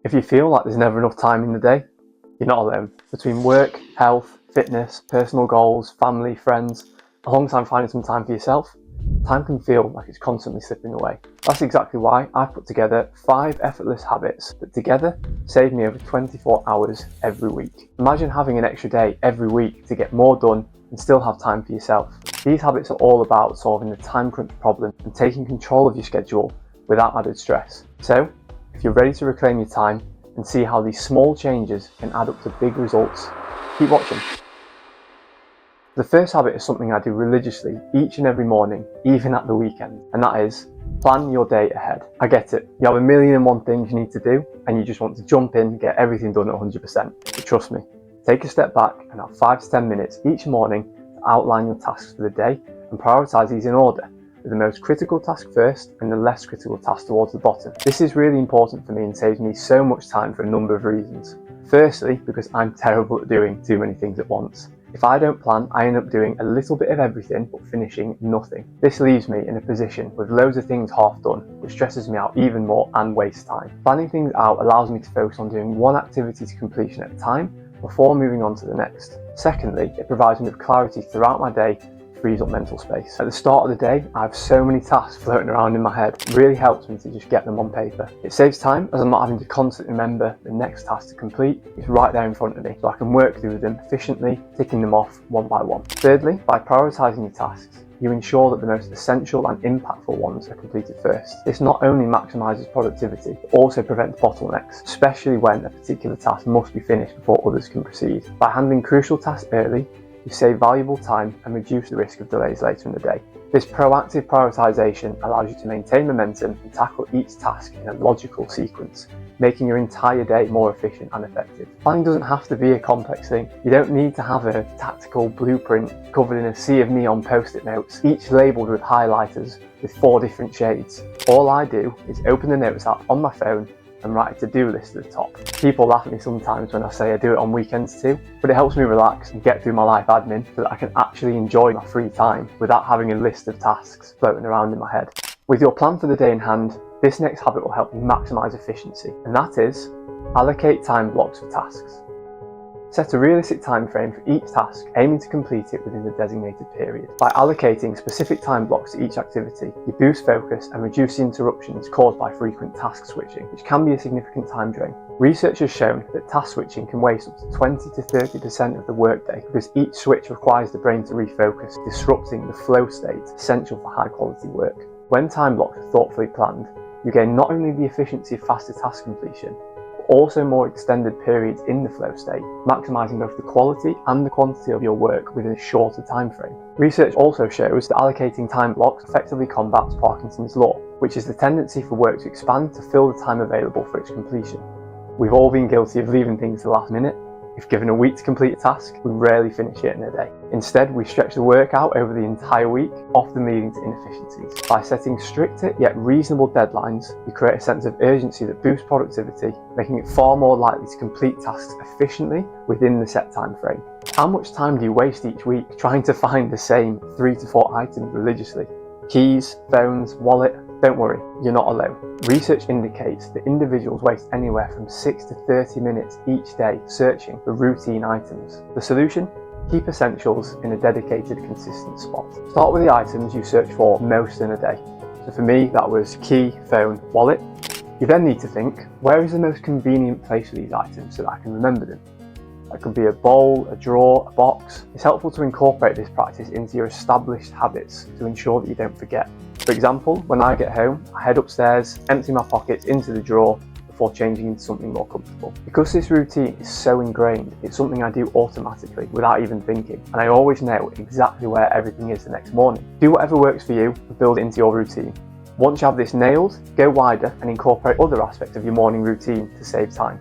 If you feel like there's never enough time in the day, you're not alone. Between work, health, fitness, personal goals, family, friends, alongside finding some time for yourself, time can feel like it's constantly slipping away. That's exactly why I've put together 5 effortless habits that together save me over 24 hours every week. Imagine having an extra day every week to get more done and still have time for yourself. These habits are all about solving the time crunch problem and taking control of your schedule without added stress. So, if you're ready to reclaim your time and see how these small changes can add up to big results, keep watching. The first habit is something I do religiously each and every morning, even at the weekend, and that is plan your day ahead. I get it, you have a million and one things you need to do and you just want to jump in and get everything done at 100%. But trust me, take a step back and have 5 to 10 minutes each morning to outline your tasks for the day and prioritise these in order, with the most critical task first and the less critical task towards the bottom. This is really important for me and saves me so much time for a number of reasons. Firstly, because I'm terrible at doing too many things at once. If I don't plan, I end up doing a little bit of everything but finishing nothing. This leaves me in a position with loads of things half done, which stresses me out even more and wastes time. Planning things out allows me to focus on doing one activity to completion at a time before moving on to the next. Secondly, it provides me with clarity throughout my day, frees up mental space. At the start of the day, I have so many tasks floating around in my head. It really helps me to just get them on paper. It saves time as I'm not having to constantly remember the next task to complete. It's right there in front of me, so I can work through them efficiently, ticking them off one by one. Thirdly, by prioritising your tasks, you ensure that the most essential and impactful ones are completed first. This not only maximises productivity, but also prevents bottlenecks, especially when a particular task must be finished before others can proceed. By handling crucial tasks early, you save valuable time and reduce the risk of delays later in the day. This proactive prioritisation allows you to maintain momentum and tackle each task in a logical sequence, making your entire day more efficient and effective. Planning doesn't have to be a complex thing. You don't need to have a tactical blueprint covered in a sea of neon post-it notes, each labelled with highlighters with 4 different shades. All I do is open the Notes app on my phone and write a to-do list at the top. People laugh at me sometimes when I say I do it on weekends too, but it helps me relax and get through my life admin so that I can actually enjoy my free time without having a list of tasks floating around in my head. With your plan for the day in hand, this next habit will help you maximise efficiency, and that is allocate time blocks for tasks. Set a realistic time frame for each task, aiming to complete it within the designated period. By allocating specific time blocks to each activity, you boost focus and reduce the interruptions caused by frequent task switching, which can be a significant time drain. Research has shown that task switching can waste up to 20 to 30% of the workday because each switch requires the brain to refocus, disrupting the flow state essential for high quality work. When time blocks are thoughtfully planned, you gain not only the efficiency of faster task completion, also more extended periods in the flow state, maximising both the quality and the quantity of your work within a shorter time frame. Research also shows that allocating time blocks effectively combats Parkinson's law, which is the tendency for work to expand to fill the time available for its completion. We've all been guilty of leaving things to the last minute. If given a week to complete a task, we rarely finish it in a day. Instead, we stretch the work out over the entire week, often leading to inefficiencies. By setting stricter yet reasonable deadlines, you create a sense of urgency that boosts productivity, making it far more likely to complete tasks efficiently within the set time frame. How much time do you waste each week trying to find the same 3 to 4 items religiously? Keys, phones, wallet? Don't worry, you're not alone. Research indicates that individuals waste anywhere from 6 to 30 minutes each day searching for routine items. The solution? Keep essentials in a dedicated, consistent spot. Start with the items you search for most in a day. So for me, that was key, phone, wallet. You then need to think, where is the most convenient place for these items so that I can remember them? That could be a bowl, a drawer, a box. It's helpful to incorporate this practice into your established habits to ensure that you don't forget. For example, when I get home, I head upstairs, empty my pockets into the drawer before changing into something more comfortable. Because this routine is so ingrained, it's something I do automatically without even thinking, and I always know exactly where everything is the next morning. Do whatever works for you and build it into your routine. Once you have this nailed, go wider and incorporate other aspects of your morning routine to save time.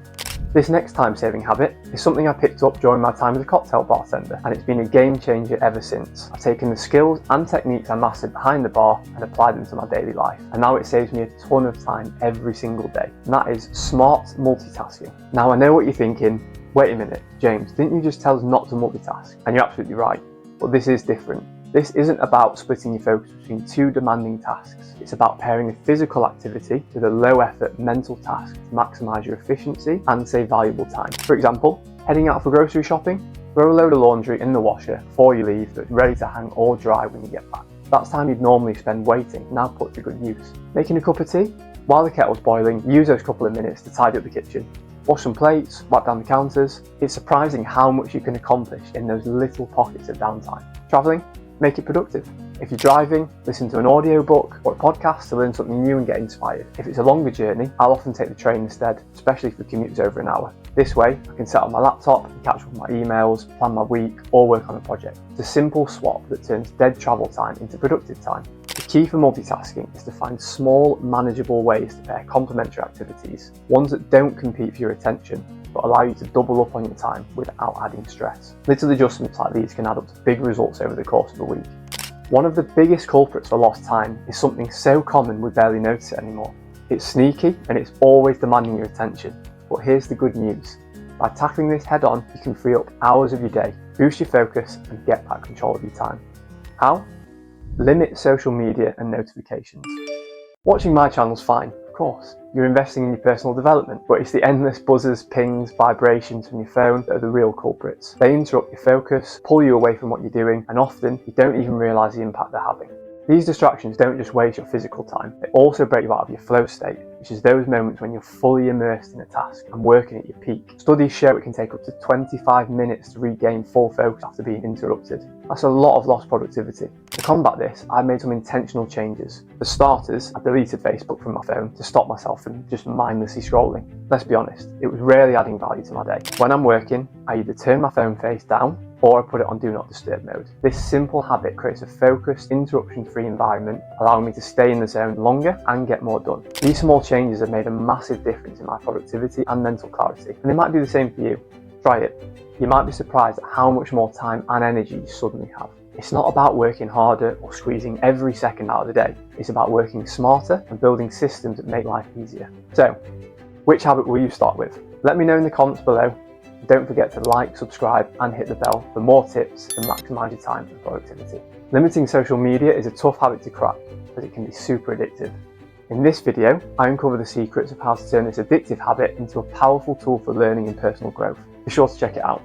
This next time-saving habit is something I picked up during my time as a cocktail bartender, and it's been a game changer ever since. I've taken the skills and techniques I mastered behind the bar and applied them to my daily life, and now it saves me a ton of time every single day, and that is smart multitasking. Now I know what you're thinking, wait a minute, James, didn't you just tell us not to multitask? And you're absolutely right, but this is different. This isn't about splitting your focus between two demanding tasks. It's about pairing a physical activity with a low-effort mental task to maximise your efficiency and save valuable time. For example, heading out for grocery shopping, throw a load of laundry in the washer before you leave so it's ready to hang or dry when you get back. That's time you'd normally spend waiting, now put to good use. Making a cup of tea? While the kettle's boiling, use those couple of minutes to tidy up the kitchen. Wash some plates, wipe down the counters. It's surprising how much you can accomplish in those little pockets of downtime. Travelling? Make it productive. If you're driving, listen to an audiobook or a podcast to learn something new and get inspired. If it's a longer journey, I'll often take the train instead, especially if the commute's over an hour. This way, I can set up my laptop and catch up with my emails, plan my week, or work on a project. It's a simple swap that turns dead travel time into productive time. The key for multitasking is to find small, manageable ways to pair complementary activities, ones that don't compete for your attention, but allow you to double up on your time without adding stress. Little adjustments like these can add up to big results over the course of a week. One of the biggest culprits for lost time is something so common we barely notice it anymore. It's sneaky and it's always demanding your attention. But here's the good news. By tackling this head on, you can free up hours of your day, boost your focus and get back control of your time. How? Limit social media and notifications. Watching my channel's fine, of course. You're investing in your personal development, but it's the endless buzzers, pings, vibrations from your phone that are the real culprits. They interrupt your focus, pull you away from what you're doing, and often you don't even realise the impact they're having. These distractions don't just waste your physical time, they also break you out of your flow state, which is those moments when you're fully immersed in a task and working at your peak. Studies show it can take up to 25 minutes to regain full focus after being interrupted. That's a lot of lost productivity. To combat this, I've made some intentional changes. For starters, I deleted Facebook from my phone to stop myself from just mindlessly scrolling. Let's be honest, it was rarely adding value to my day. When I'm working, I either turn my phone face down or I put it on Do Not Disturb mode. This simple habit creates a focused, interruption-free environment, allowing me to stay in the zone longer and get more done. These small changes have made a massive difference in my productivity and mental clarity, and they might do the same for you. Try it. You might be surprised at how much more time and energy you suddenly have. It's not about working harder or squeezing every second out of the day. It's about working smarter and building systems that make life easier. So, which habit will you start with? Let me know in the comments below. Don't forget to like, subscribe and hit the bell for more tips to maximise your time and productivity. Limiting social media is a tough habit to crack, but it can be super addictive. In this video, I uncover the secrets of how to turn this addictive habit into a powerful tool for learning and personal growth. Be sure to check it out.